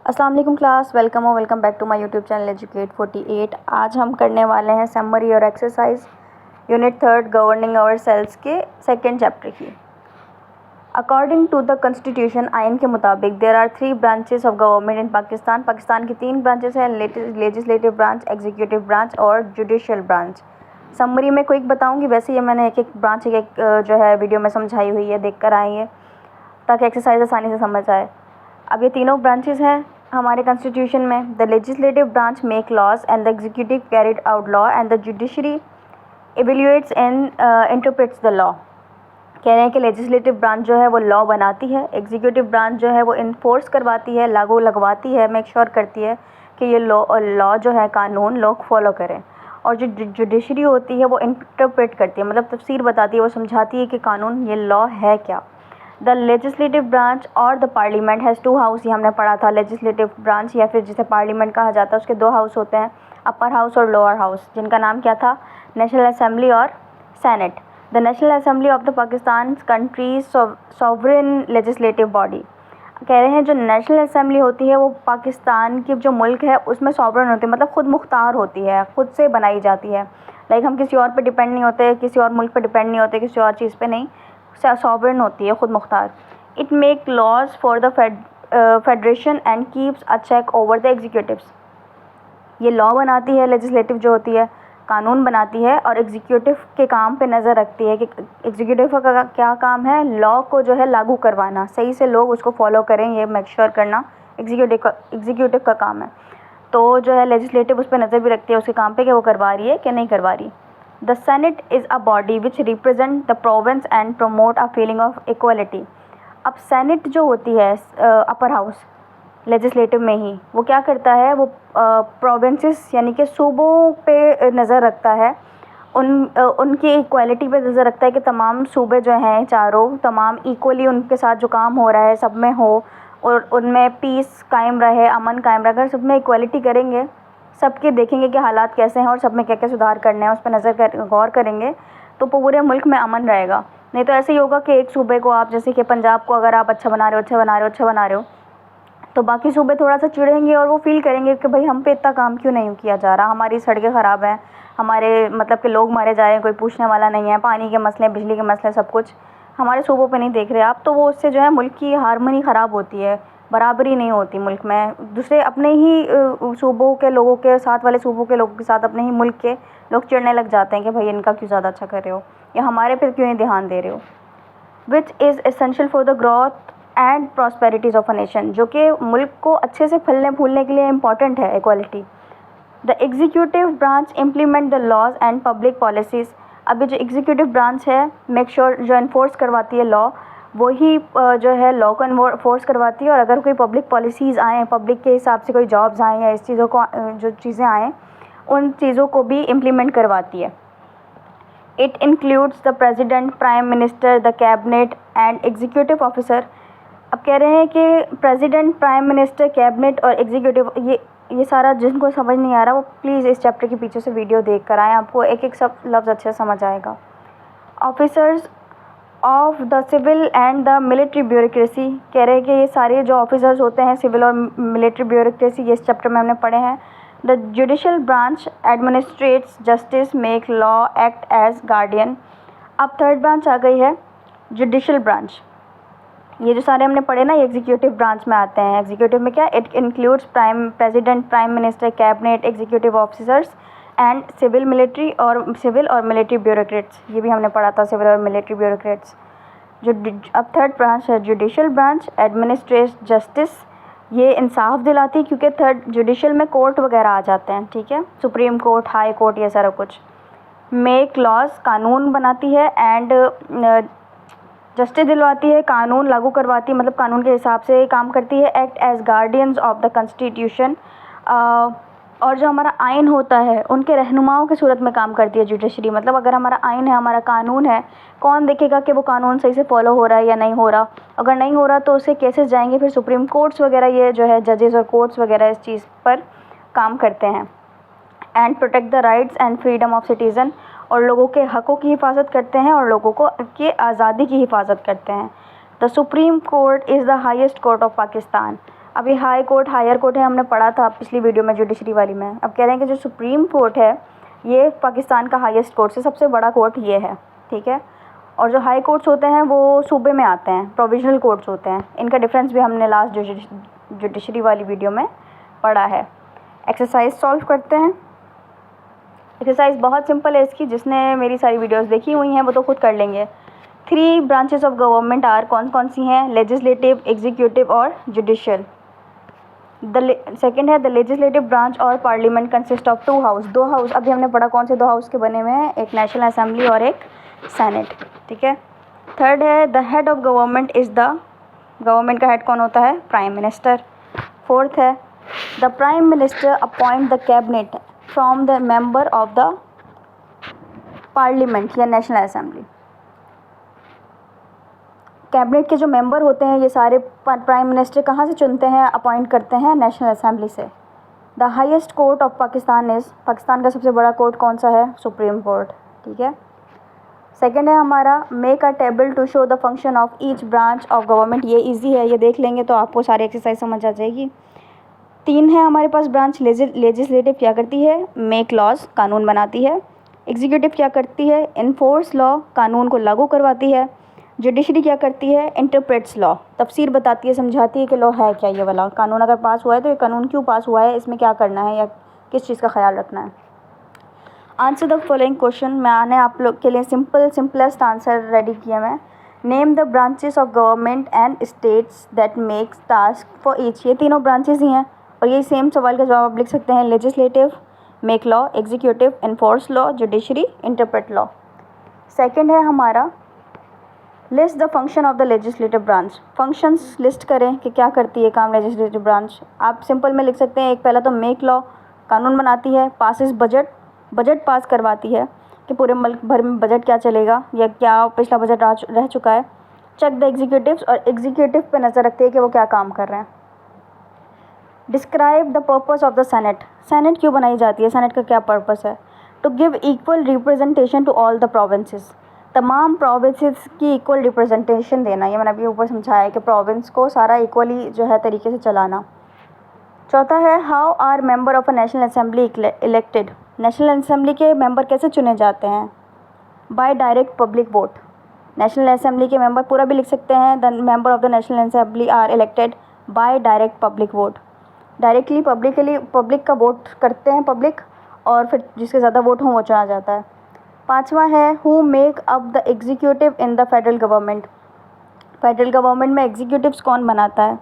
अस्सलाम वालेकुम class, welcome back to my YouTube channel educate 48। आज हम करने वाले हैं समरी और exercise unit 3 governing ourselves के सेकंड चैप्टर की। अकॉर्डिंग टू द कॉन्स्टिट्यूशन, आइन के मुताबिक there are 3 branches of government in Pakistan. Pakistan की 3 ब्रांचेस हैं, लेजिस्लेटिव ब्रांच, एग्जीक्यूटिव ब्रांच और जुडिशल ब्रांच। समरी में क्विक बताऊंगी, वैसे ये मैंने एक ब्रांच जो है वीडियो में समझाई हुई है, देख कर आएंगे ताकि एक्सरसाइज आसानी से समझ आए। अब ये तीनों ब्रांचेस हैं हमारे कॉन्स्टिट्यूशन में। The legislative branch make laws and the executive carried out law and the judiciary evaluates and interprets the law. कह रहे हैं कि लेजिस्लेटिव ब्रांच जो है वो लॉ बनाती है, एग्जीक्यूटिव ब्रांच जो है वो इन्फोर्स करवाती है, लागू लगवाती है, मेक श्योर करती है कि ये लॉ जो है कानून लोग फॉलो करें, और जो जुडिशरी होती है वो इंटरप्रेट करती है, मतलब तफसीर बताती है, वो समझाती है कि कानून ये लॉ है क्या। द लेजिस्लेटिव ब्रांच और द पार्लियामेंट हैज़ 2 हाउस, ये हमने पढ़ा था। लेजिस्लेटिव ब्रांच या फिर जिसे पार्लियामेंट कहा जाता है, उसके 2 हाउस होते हैं, अपर हाउस और लोअर हाउस, जिनका नाम क्या था, नेशनल असेंबली और senate. The national assembly of the Pakistan countries sovereign legislative body. कह रहे हैं जो नेशनल असेंबली होती है वो पाकिस्तान की जो मुल्क है उसमें सॉवरेन होती है, मतलब खुद मुख्तार होती है, खुद से बनाई जाती है। लाइक हम किसी और पे डिपेंड नहीं होते, किसी और मुल्क पे डिपेंड नहीं होते, किसी और चीज़ पे नहीं, सॉवरेन होती है, खुद मुख्तार। It make laws for the federation and keeps a check over the executives. ये लॉ बनाती है, लेजिस्लेटिव जो होती है कानून बनाती है, और एग्जीक्यूटिव के काम पे नज़र रखती है कि एग्जीक्यूटिव का क्या काम है, लॉ को जो है लागू करवाना, सही से लोग उसको फॉलो करें, ये मेक श्योर करना एग्जीक्यूटिव का काम है। तो जो है लेजिस्लेटिव उस पर नज़र भी रखती है उसके काम पे कि वो करवा रही है कि नहीं करवा रही। The senate is a body which represent the province and promote a feeling of equality. अब सेनेट जो होती है अपर हाउस लेजिस्लेटिव में ही, वो क्या करता है, वो प्रोविंसेस यानी कि सूबों पे नज़र रखता है, उनकी इक्वालिटी पे नज़र रखता है कि तमाम सूबे जो हैं चारों, तमाम इक्वली उनके साथ जो काम हो रहा है सब में हो, और उनमें पीस कायम रहे, अमन कायम रहे। अगर सब में इक्वालिटी करेंगे, सबके देखेंगे कि हालात कैसे हैं और सब में क्या क्या सुधार करने हैं, उस पर गौर करेंगे, तो पूरे मुल्क में अमन रहेगा। नहीं तो ऐसे ही होगा कि एक सूबे को आप, जैसे कि पंजाब को अगर आप अच्छा बना रहे हो, तो बाकी सूबे थोड़ा सा चिढ़ेंगे और वो फील करेंगे कि भाई हम पे इतना काम क्यों नहीं किया जा रहा, हमारी सड़कें ख़राब हैं, हमारे मतलब कि लोग मारे जा रहे हैं, कोई पूछने वाला नहीं है, पानी के मसले, बिजली के मसले, सब कुछ हमारे सूबों पे नहीं देख रहे आप। तो वो उससे जो है मुल्क की हारमोनी ख़राब होती है, बराबरी नहीं होती मुल्क में। दूसरे अपने ही सूबों के लोगों के साथ वाले सूबों के लोगों के साथ अपने ही मुल्क के लोग चिढ़ने लग जाते हैं कि भाई इनका क्यों ज़्यादा अच्छा कर रहे हो, या हमारे पे क्यों नहीं ध्यान दे रहे हो। Which is essential for the growth and prosperities of a nation, जो कि मुल्क को अच्छे से फलने फूलने के लिए इम्पॉर्टेंट है equality. The executive branch implement the laws and public policies. अभी जो एग्जीक्यूटिव ब्रांच है, मेक श्योर जो इन्फोर्स करवाती है लॉ, वही जो है लॉ को इन्फोर्स करवाती है, और अगर कोई पब्लिक पॉलिसीज़ आएँ, पब्लिक के हिसाब से कोई जॉब्स आएँ या इस चीज़ों को जो चीज़ें आएँ, उन चीज़ों को भी इम्प्लीमेंट करवाती है। It includes the president, prime minister, the cabinet and executive officer. अब कह रहे हैं कि प्रेसिडेंट, प्राइम मिनिस्टर, कैबिनेट और एग्जीक्यूटिव, ये सारा जिनको समझ नहीं आ रहा वो प्लीज़ इस चैप्टर के पीछे से वीडियो देख कर आएँ, आपको एक एक सब लफ्ज़ अच्छे से समझ आएगा। Officers of the civil and the military bureaucracy. कह रहे हैं कि ये सारे जो ऑफिसर्स होते हैं सिविल और मिलिट्री ब्यूरोक्रेसी, ये इस चैप्टर में हमने पढ़े हैं। The judicial branch administrates justice, make law, act as guardian. अब थर्ड ब्रांच आ गई है जुडिशल ब्रांच। ये जो सारे हमने पढ़े ना, ये एग्जीक्यूटिव ब्रांच में आते हैं। एग्जीक्यूटिव में क्या, it includes president, prime minister, cabinet, executive officers and civil और मिलिट्री ब्यूरोक्रेट्स। ये भी हमने पढ़ा था, सिविल और मिलिट्री ब्यूरोक्रेट्स। जो अब थर्ड ब्रांच है जुडिशल ब्रांच एडमिनिस्ट्रेट जस्टिस, ये इंसाफ दिलाती है, क्योंकि थर्ड जुडिशल में कोर्ट वगैरह आ जाते हैं, ठीक है, सुप्रीम कोर्ट, हाई कोर्ट, ये सारा कुछ। मेक लॉज, कानून बनाती है, एंड जस्टिस दिलवाती है, कानून लागू करवाती है, मतलब कानून के हिसाब से काम करती है। Act as guardians of the constitution, और जो हमारा आइन होता है उनके रहनुमाओं की सूरत में काम करती है जुडिशरी। मतलब अगर हमारा आइन है, हमारा कानून है, कौन देखेगा कि वो कानून सही से फॉलो हो रहा है या नहीं हो रहा। अगर नहीं हो रहा तो उससे केसेस जाएंगे फिर सुप्रीम कोर्ट्स वगैरह, ये जो है जजेस और कोर्ट्स वगैरह इस चीज़ पर काम करते हैं। And protect the rights and freedom of citizen, और लोगों के हक़ों की हिफाजत करते हैं और लोगों को की आज़ादी की हिफाजत करते हैं। The supreme court is the highest court of Pakistan. अभी हाई कोर्ट हायर कोर्ट है, हमने पढ़ा था पिछली वीडियो में जुडिशरी वाली में। अब कह रहे हैं कि जो सुप्रीम कोर्ट है ये पाकिस्तान का हाईएस्ट कोर्ट से सबसे बड़ा कोर्ट ये है, ठीक है। और जो हाई कोर्ट्स होते हैं वो सूबे में आते हैं, प्रोविजनल कोर्ट्स होते हैं। इनका डिफरेंस भी हमने लास्ट जुडिशरी वाली वीडियो में पढ़ा है। एक्सरसाइज सॉल्व करते हैं। एक्सरसाइज बहुत सिंपल है इसकी, जिसने मेरी सारी वीडियोस देखी हुई हैं वो तो खुद कर लेंगे। 3 ब्रांचेस ऑफ गवर्नमेंट आर, कौन कौन सी हैं? लेजिस्लेटिव, एग्जीक्यूटिव और जुडिशियल। सेकेंड है द लेजिस्लेटिव ब्रांच और parliament consist of 2 house, 2 house. अभी हमने पढ़ा कौन से 2 हाउस के बने हुए हैं, एक नेशनल असेंबली और एक सेनेट, ठीक है। थर्ड है the head of government is the, government का हेड कौन होता है? Prime minister. फोर्थ है the prime minister appoint the cabinet from the member of the parliament या नेशनल असेंबली। कैबिनेट के जो मेंबर होते हैं ये सारे प्राइम मिनिस्टर कहाँ से चुनते हैं? अपॉइंट करते हैं नेशनल असेंबली से। The highest court of Pakistan is, Pakistan का सबसे बड़ा कोर्ट कौन सा है? सुप्रीम कोर्ट, ठीक है। सेकेंड है हमारा make a table to show the function of each branch of government. ये इजी है, ये देख लेंगे तो आपको सारी एक्सरसाइज समझ आ जाएगी। 3 है हमारे पास ब्रांच। लेजिस्लेटिव क्या करती है? मेक लॉज, कानून बनाती है। एग्जीक्यूटिव क्या करती है? इन्फोर्स लॉ, कानून को लागू करवाती है। जुडिशरी क्या करती है? इंटरप्रेट्स लॉ, तफसीर बताती है, समझाती है कि लॉ है क्या, ये वाला कानून अगर पास हुआ है तो ये कानून क्यों पास हुआ है, इसमें क्या करना है या किस चीज़ का ख्याल रखना है। आंसर द फॉलोइंग क्वेश्चन, मैंने आप लोग के लिए सिंपलेस्ट आंसर रेडी किया मैं। Name the branches of government and states that makes task for each. ये तीनों ब्रांचेस ही हैं और ये सेम सवाल का जवाब आप लिख सकते हैं। Legislative, make law, executive, enforce law, judiciary, interpret law. Second है हमारा list the function of the legislative branch. Functions list करें कि क्या करती है काम लेजिस्लेटिव ब्रांच। आप सिंपल में लिख सकते हैं, एक पहला तो मेक लॉ, कानून बनाती है। पासिस बजट, बजट पास करवाती है कि पूरे मुल्क भर में बजट क्या चलेगा या क्या पिछला बजट रह चुका है। चेक द एग्जीक्यूटिव्स, और एग्जीक्यूटिव पे नज़र रखती है कि वो क्या काम कर रहे हैं। Describe the purpose of the senate. Senate क्यों बनाई जाती है? सेनेट का क्या पर्पस है? To give equal representation to all the provinces. तमाम प्रोविंसेस की इक्वल रिप्रेजेंटेशन देना, ये मैंने अभी ऊपर समझाया है कि प्रोविंस को सारा इक्वली जो है तरीके से चलाना। चौथा है how are member of a national assembly elected. National assembly के मेंबर कैसे चुने जाते हैं? By direct public vote. National assembly के मेंबर पूरा भी लिख सकते हैं, the member of the national assembly are elected by direct public vote. Directly public का वोट करते हैं पब्लिक, और फिर जिसके ज़्यादा वोट हों वो चुना जाता है। पांचवा है who make up the executive in the federal government. Federal government में एग्जीक्यूटिव्स कौन बनाता है?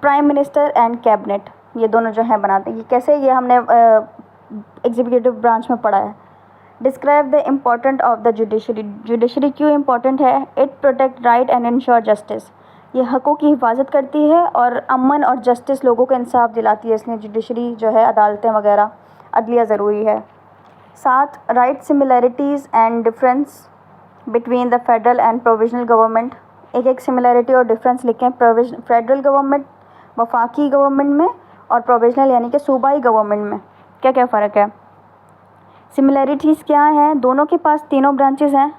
प्राइम मिनिस्टर एंड कैबिनेट, ये दोनों जो हैं बनाते हैं। ये कैसे? ये हमने एग्जीक्यूटिव ब्रांच में पढ़ा है। Describe the important of the judiciary. Judiciary क्यों इम्पोर्टेंट है? It protect right and ensure justice. ये हकों की हिफाजत करती है और अमन और जस्टिस, लोगों को इंसाफ दिलाती है, इसलिए जुडिशरी जो है, अदालतें वगैरह, अदलिया ज़रूरी है। 7 right similarities and difference between the federal and provisional government. एक एक सिमिलैरिटी और डिफरेंस लिखें। फेडरल गवर्नमेंट वफाकी गवर्नमेंट में और प्रोविजनल यानी कि सूबाई गवर्नमेंट में क्या क्या फ़र्क है? सिमिलैरिटीज़ क्या हैं? दोनों के पास तीनों ब्रांचेस हैं,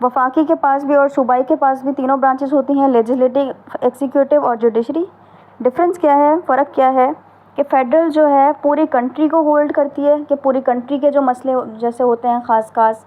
वफाकी के पास भी और सूबाई के पास भी तीनों ब्रांचेस होती हैं, लेजिस्लेटिव, एग्जीक्यूटिव और जुडिशरी। डिफरेंस क्या है, फ़र्क क्या है कि फेडरल जो है पूरी कंट्री को होल्ड करती है, कि पूरी कंट्री के जो मसले जैसे होते हैं ख़ास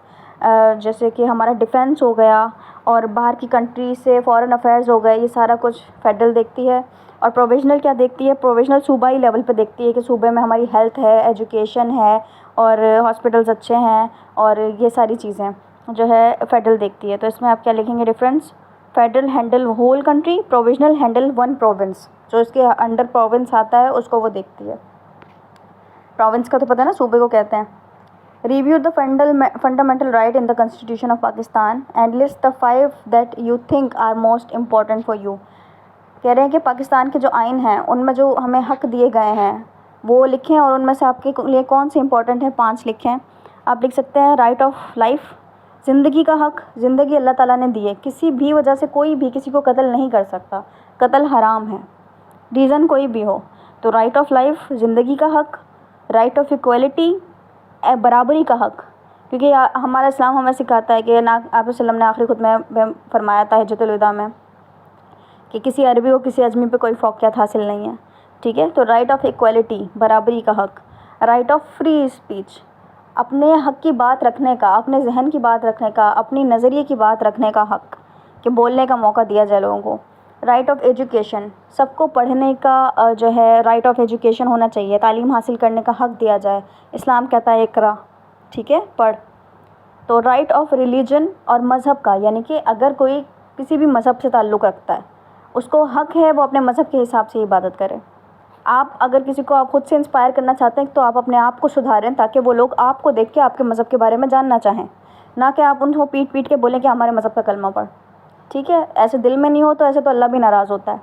जैसे कि हमारा डिफेंस हो गया और बाहर की कंट्री से फॉरेन अफेयर्स हो गए, ये सारा कुछ फेडरल देखती है। और प्रोविजनल क्या देखती है? प्रोविजनल सूबाई लेवल पे देखती है कि सूबे में हमारी हेल्थ है, एजुकेशन है और हॉस्पिटल्स अच्छे हैं और ये सारी चीज़ें जो है फेडरल देखती है। तो इसमें आप क्या लिखेंगे difference? Federal handle whole country, provisional handle one province, जो इसके अंडर प्रोविंस आता है उसको वो देखती है। प्रोविंस का तो पता है ना, सूबे को कहते हैं। Review the fundamental right in the constitution of Pakistan and list the 5 that you think are most important for you. कह रहे हैं कि पाकिस्तान के जो आइन हैं उनमें जो हमें हक दिए गए हैं वो लिखें और उनमें से आपके लिए कौन से इंपॉर्टेंट हैं 5 लिखें। आप लिख सकते हैं राइट ऑफ लाइफ, ज़िंदगी का हक। ज़िंदगी अल्लाह ताला ने दी है, किसी भी वजह से कोई भी किसी को कत्ल नहीं कर सकता, कत्ल हराम है, रीज़न कोई भी हो। तो राइट ऑफ लाइफ, ज़िंदगी का हक। राइट ऑफ इक्वलिटी, बराबरी का हक, क्योंकि हमारा इस्लाम हमें सिखाता है कि ना आप वसल्लम ने आखिरी खुतबे में फरमाया था हिज्जतुल विदा में कि किसी अरबी को किसी अजमी पे कोई फ़ौक़ियत हासिल नहीं है, ठीक है। तो राइट ऑफ इक्वालिटी, बराबरी का हक़। राइट ऑफ फ्री स्पीच, अपने हक़ की बात रखने का, अपने जहन की बात रखने का, अपनी नज़रिए की बात रखने का हक़, कि बोलने का मौका दिया जाए लोगों को। राइट ऑफ एजुकेशन, सबको पढ़ने का जो है राइट ऑफ एजुकेशन होना चाहिए, तालीम हासिल करने का हक़ दिया जाए। इस्लाम कहता है इक़रा, ठीक है, पढ़। तो राइट ऑफ रिलीजन और मज़हब का, यानी कि अगर कोई किसी भी मज़हब से ताल्लुक़ रखता है, उसको हक़ है वो अपने मज़हब के हिसाब से इबादत करे। आप अगर किसी को आप ख़ुद से इंस्पायर करना चाहते हैं तो आप अपने आप को सुधारें, ताकि वो लोग आपको देख के आपके मज़हब के बारे में जानना चाहें, ना कि आप उनको पीट पीट के बोलें कि हमारे मज़हब का कलमा पढ़, ठीक है। ऐसे दिल में नहीं हो तो ऐसे तो अल्लाह भी नाराज़ होता है।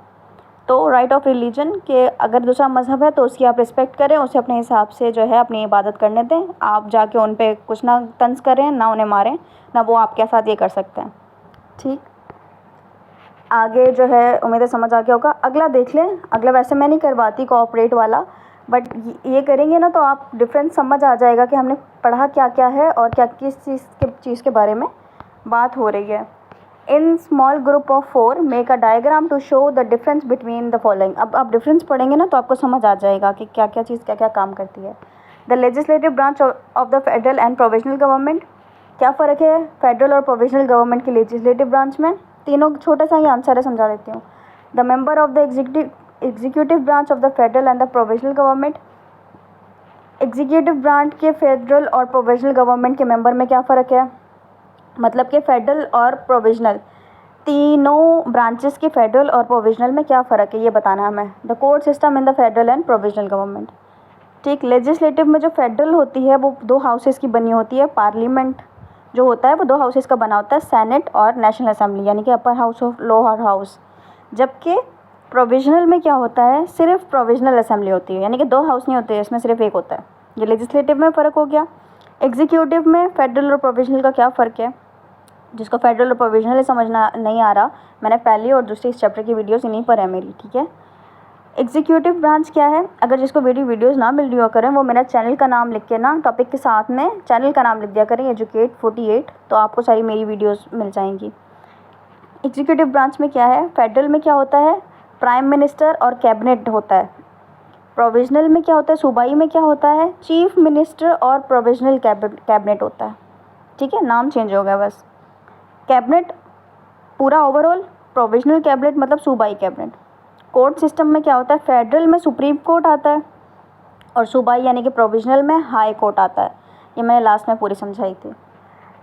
तो राइट ऑफ रिलीजन के अगर दूसरा मज़हब है तो उसकी आप रिस्पेक्ट करें, उसे अपने हिसाब से जो है अपनी इबादत करने दें। आप जाके उन पे कुछ ना तंज़ करें, ना उन्हें मारें, ना वो आपके साथ ये कर सकते हैं, ठीक। आगे जो है उम्मीद है समझ आ गया होगा। अगला देख लें। अगला वैसे मैं नहीं करवाती कोऑपरेट वाला, बट ये करेंगे ना तो आप डिफरेंस समझ आ जाएगा कि हमने पढ़ा क्या क्या है और क्या किस चीज़ के बारे में बात हो रही है। In small group of 4 make a diagram to show the difference between the following. अब आप डिफरेंस पढ़ेंगे ना तो आपको समझ आ जाएगा कि क्या क्या चीज़ क्या क्या काम करती है। The legislative branch of the federal and provisional government, क्या फ़र्क है फेडरल और प्रोविजनल गवर्नमेंट की लेजिस्लेटिव ब्रांच में? तीनों छोटा सा ही आंसर है, समझा देती हूँ। The member of the executive branch of the federal and the provisional government, executive branch के फेडरल और प्रोविजनल गवर्नमेंट के मेंबर में क्या फ़र्क है? मतलब कि फेडरल और प्रोविजनल तीनों ब्रांचेस के फेडरल और प्रोविजनल में क्या फ़र्क है ये बताना है हमें। The court system in the federal and provisional government, ठीक। लेजिस्लेटिव में जो फेडरल होती है वो 2 हाउसेस की बनी होती है। पार्लियामेंट जो होता है वो 2 हाउसेस का बना होता है, सेनेट और नेशनल असेंबली, यानी कि अपर हाउस और लोअर हाउस। जबकि प्रोविजनल में क्या होता है, सिर्फ प्रोविजनल असेंबली होती है, यानी कि 2 हाउस नहीं होते, इसमें सिर्फ एक होता है। ये लेजिस्लेटिव में फ़र्क हो गया। एग्जीक्यूटिव में फेडरल और प्रोविजनल का क्या फ़र्क है? जिसको फेडरल और प्रोविजनल समझना नहीं आ रहा, मैंने पहली और दूसरी इस चैप्टर की वीडियोस इन्हीं पर है मेरी, ठीक है। एग्जीक्यूटिव ब्रांच क्या है? अगर जिसको मेरी वीडियोस ना मिल रही हो करें, वो मेरा चैनल का नाम लिख के ना टॉपिक के साथ में चैनल का नाम लिख दिया करें, एजुकेट 48, तो आपको सारी मेरी वीडियोस मिल जाएंगी। एग्जीक्यूटिव ब्रांच में क्या है? फेडरल में क्या होता है? प्राइम मिनिस्टर और कैबिनेट होता है। प्रोविजनल में क्या होता है? सूबाई में क्या होता है? चीफ मिनिस्टर और प्रोविजनल कैबिनेट होता है, ठीक है, नाम चेंज हो गया बस। कैबिनेट पूरा ओवरऑल, प्रोविजनल कैबिनेट मतलब सूबाई कैबिनेट। कोर्ट सिस्टम में क्या होता है? फेडरल में सुप्रीम कोर्ट आता है और सूबाई यानी कि प्रोविजनल में हाई कोर्ट आता है। ये मैंने लास्ट में पूरी समझाई थी।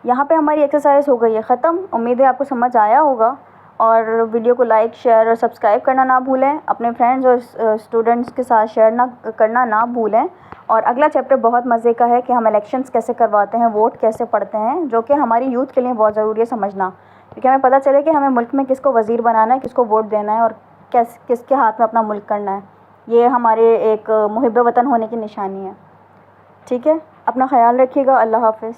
यहाँ पे हमारी एक्सरसाइज हो गई है ख़त्म। उम्मीद है आपको समझ आया होगा, और वीडियो को लाइक, शेयर और सब्सक्राइब करना ना भूलें। अपने फ्रेंड्स और स्टूडेंट्स के साथ शेयर करना ना भूलें। और अगला चैप्टर बहुत मज़े का है कि हम इलेक्शंस कैसे करवाते हैं, वोट कैसे पढ़ते हैं, जो कि हमारी यूथ के लिए बहुत ज़रूरी है समझना, क्योंकि हमें पता चले कि हमें मुल्क में किसको वज़ीर बनाना है, किसको वोट देना है और किसके हाथ में अपना मुल्क करना है। ये हमारे एक मुहिब वतन होने की निशानी है, ठीक है। अपना ख्याल रखिएगा। अल्लाह हाफ़िज़।